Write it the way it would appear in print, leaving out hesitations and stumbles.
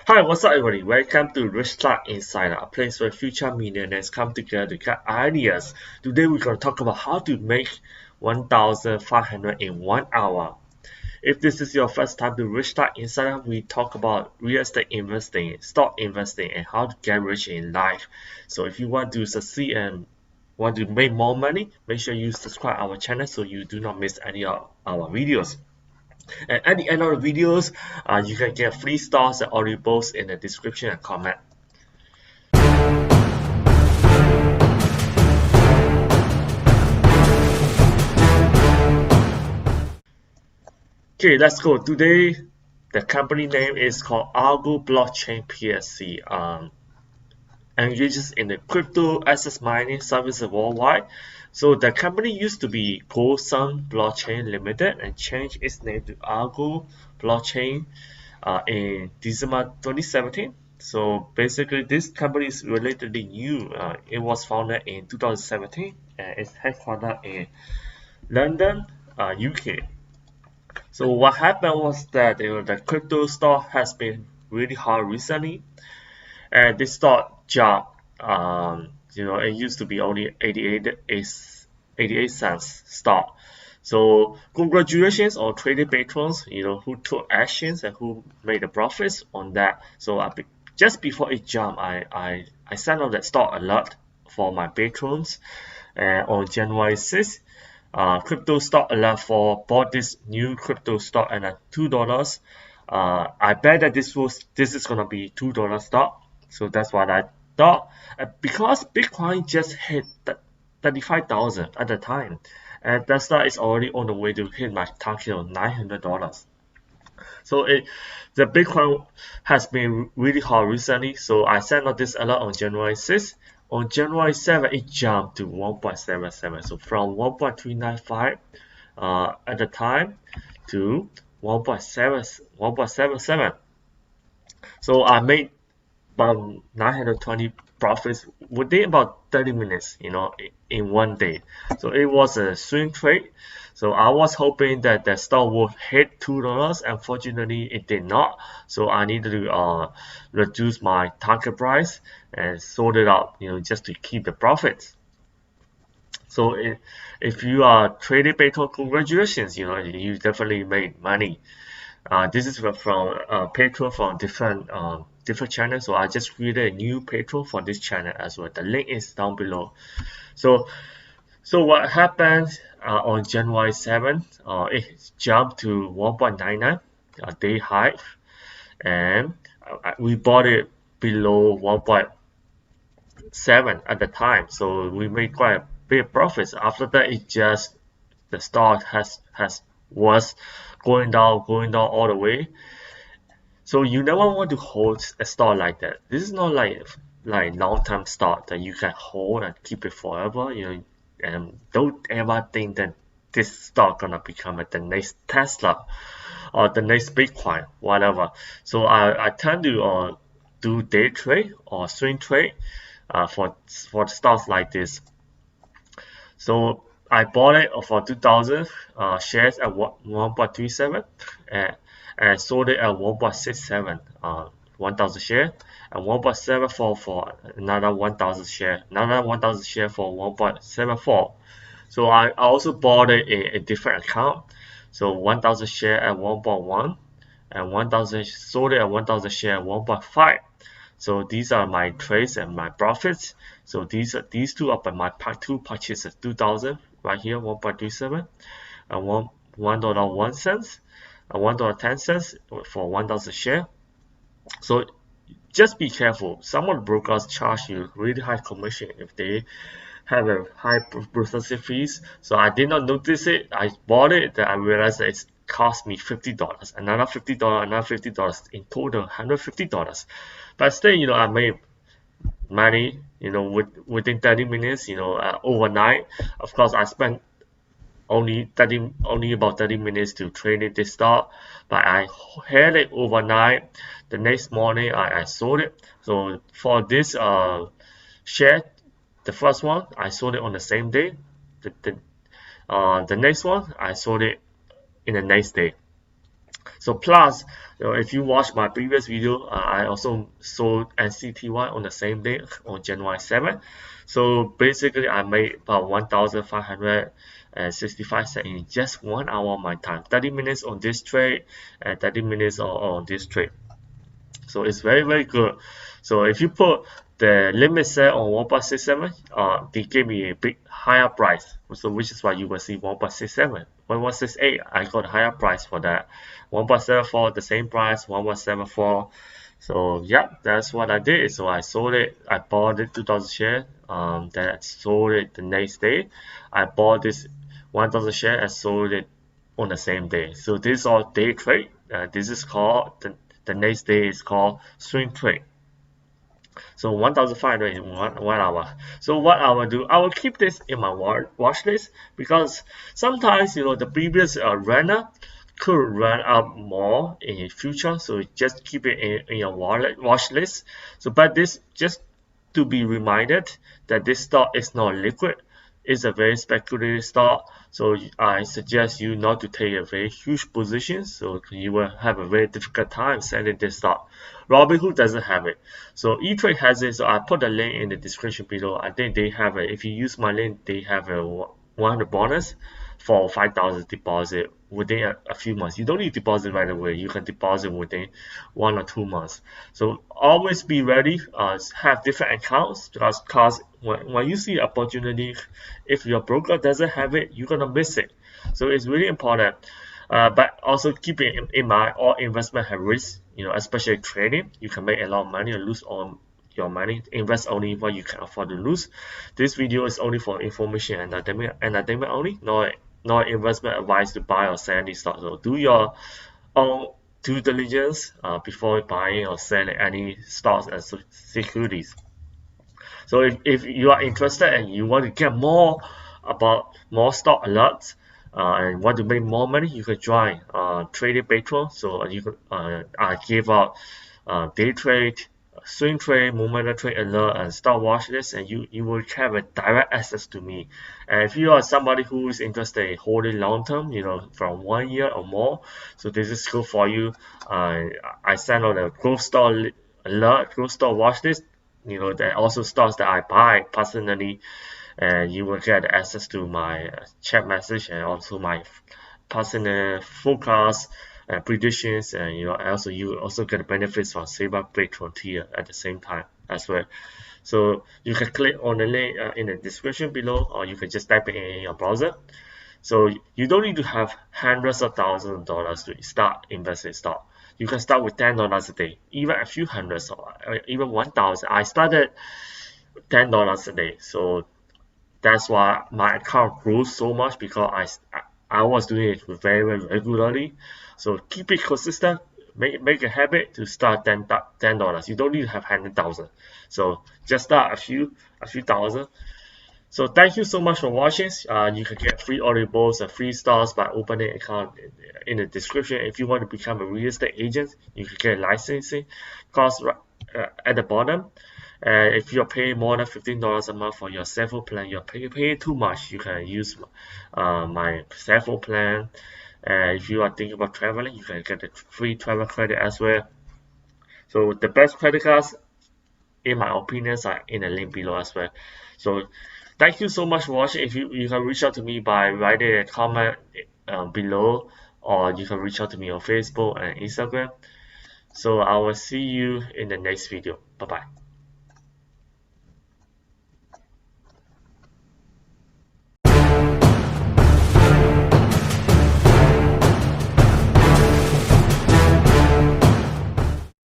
Hi, what's up, everybody? Welcome to Rich Start Insider, a place where future millionaires come together to get ideas. Today, we're going to talk about how to make 1,500 in 1 hour. If this is your first time to Rich Start Insider, we talk about real estate investing, stock investing, and how to get rich in life. So, if you want to succeed and want to make more money, make sure you subscribe our channel so you do not miss any of our videos. And at the end of the videos, you can get free stars and audibles in the description and comment. Okay, let's go. Today, the company name is called Argo Blockchain PSC. Engages in the crypto assets mining services worldwide. So the company used to be GoSun Blockchain Limited and changed its name to Argo Blockchain in December 2017. So basically, this company is relatively new. It was founded in 2017 and it's headquartered in London, UK. So what happened was that the crypto stock has been really hard recently, and this stock jumped. It used to be only 88 cents stock. So congratulations on trading patrons, who took actions and who made the profits on that. So just before it jumped, I sent out that stock alert for my patrons, and on January 6th, crypto stock alert for bought this new crypto stock at $2. I bet that this is gonna be $2 stock, so that's what I thought. Because Bitcoin just hit 35,000 at the time, and Tesla is already on the way to hit my target of $900. So the Bitcoin has been really hot recently. So I sent out this alert on January 6th. On January 7th, it jumped to 1.77. So from 1.395 at the time to 1.77. So I made about 920 profits within about 30 minutes, in one day. So it was a swing trade. So I was hoping that the stock would hit $2. Unfortunately, it did not. So I needed to reduce my target price and sort it out, just to keep the profits. So if you are trading Bitcoin, congratulations, you definitely made money. This is from Patreon from different channels. So I just created a new Patreon for this channel as well. The link is down below. So what happened on January 7th? It jumped to 1.99, a day high, and we bought it below 1.7 at the time. So we made quite a big profits. After that, the stock was going down all the way. So you never want to hold a stock like that. This is not like long-term stock that you can hold and keep it forever. And don't ever think that this stock gonna become the next Tesla or the next Bitcoin, whatever. So I tend to do day trade or swing trade for stocks like this. So I bought it for 2,000 shares at 1.37 and sold it at 1.67, 1,000 share, and 1.74 for another 1,000 share, another 1,000 share for 1.74. So I also bought it in a different account. So 1,000 share at 1.1 and 1,000 sold it at 1,000 share at 1.5. So these are my trades and my profits. So these two are my part two purchases, 2,000 right here, 1.37, and $1.01, and $1.10 for 1,000 share. So just be careful. Some of the brokers charge you really high commission if they have a high processing fees. So I did not notice it. I bought it, then I realized that it cost me $50, another $50, another $50, in total $150. But still, I made money, within 30 minutes, overnight. Of course, I spent only about 30 minutes to trade this stock, but I had it overnight. The next morning, I sold it. So for this share, the first one I sold it on the same day. The next one I sold it in the next day. So plus, if you watch my previous video, I also sold NCTY on the same day on January 7th. So basically, I made about 1,565 cents in just 1 hour of my time. 30 minutes on this trade and 30 minutes on this trade. So it's very, very good. So if you put the limit set on 1.67, they gave me a big higher price. So which is why you will see 1.67. 1.68, I got a higher price for that. 1.74, the same price, 1.74. So yeah, that's what I did. So I sold it. I bought it 2,000 shares. Then I sold it the next day. I bought this 1,000 shares and sold it on the same day. So this is all day trade. This is called the next day is called swing trade. So 1,500 in 1 hour. So what I will do, I will keep this in my watch list because sometimes the previous runner could run up more in the future. So just keep it in your watch list. So but this just to be reminded that this stock is not liquid. It's a very speculative stock, so I suggest you not to take a very huge position, so you will have a very difficult time selling this stock. Robinhood doesn't have it, so E-Trade has it. So I put the link in the description below. I think they have it. If you use my link, they have a 100 bonus for 5,000 deposit within a few months. You don't need to deposit right away. You can deposit within 1 or 2 months. So always be ready. Have different accounts because when you see opportunity, if your broker doesn't have it, you're gonna miss it. So it's really important. But also keep it in mind, all investment have risk. Especially trading, you can make a lot of money or lose all your money. Invest only what you can afford to lose. This video is only for information and entertainment only, not investment advice to buy or sell any stock. So do your own due diligence before buying or selling any stocks and securities. So if you are interested and you want to get more about more stock alerts and want to make more money, you can join Trading Patron. So you can I give out day trade, swing trade, momentum trade alert, and stock watch list, and you will have a direct access to me. And if you are somebody who is interested in holding long term, from 1 year or more, so this is good for you. I send out a growth stock alert, growth stock watch list. There are also stocks that I buy personally, and you will get access to my chat message and also my personal forecast and predictions, and you also get benefits from Saver Patron tier at the same time as well. So you can click on the link in the description below, or you can just type it in your browser. So you don't need to have hundreds of thousands of dollars to start investing in stock. You can start with $10 a day, even a few hundreds or even 1,000. I started $10 a day, so that's why my account grew so much because I was doing it very, very regularly. So keep it consistent. Make a habit to start $10. You don't need to have 100,000. So just start a few thousand. So thank you so much for watching. You can get free audibles and free stars by opening an account in the description. If you want to become a real estate agent, you can get licensing cost at the bottom. And if you're paying more than $15 a month for your cell phone plan, you're paying too much. You can use my cell phone plan. And if you are thinking about traveling, you can get the free travel credit as well. So the best credit cards, in my opinions, are in the link below as well. So thank you so much for watching. If you can reach out to me by writing a comment below, or you can reach out to me on Facebook and Instagram. So I will see you in the next video. Bye bye.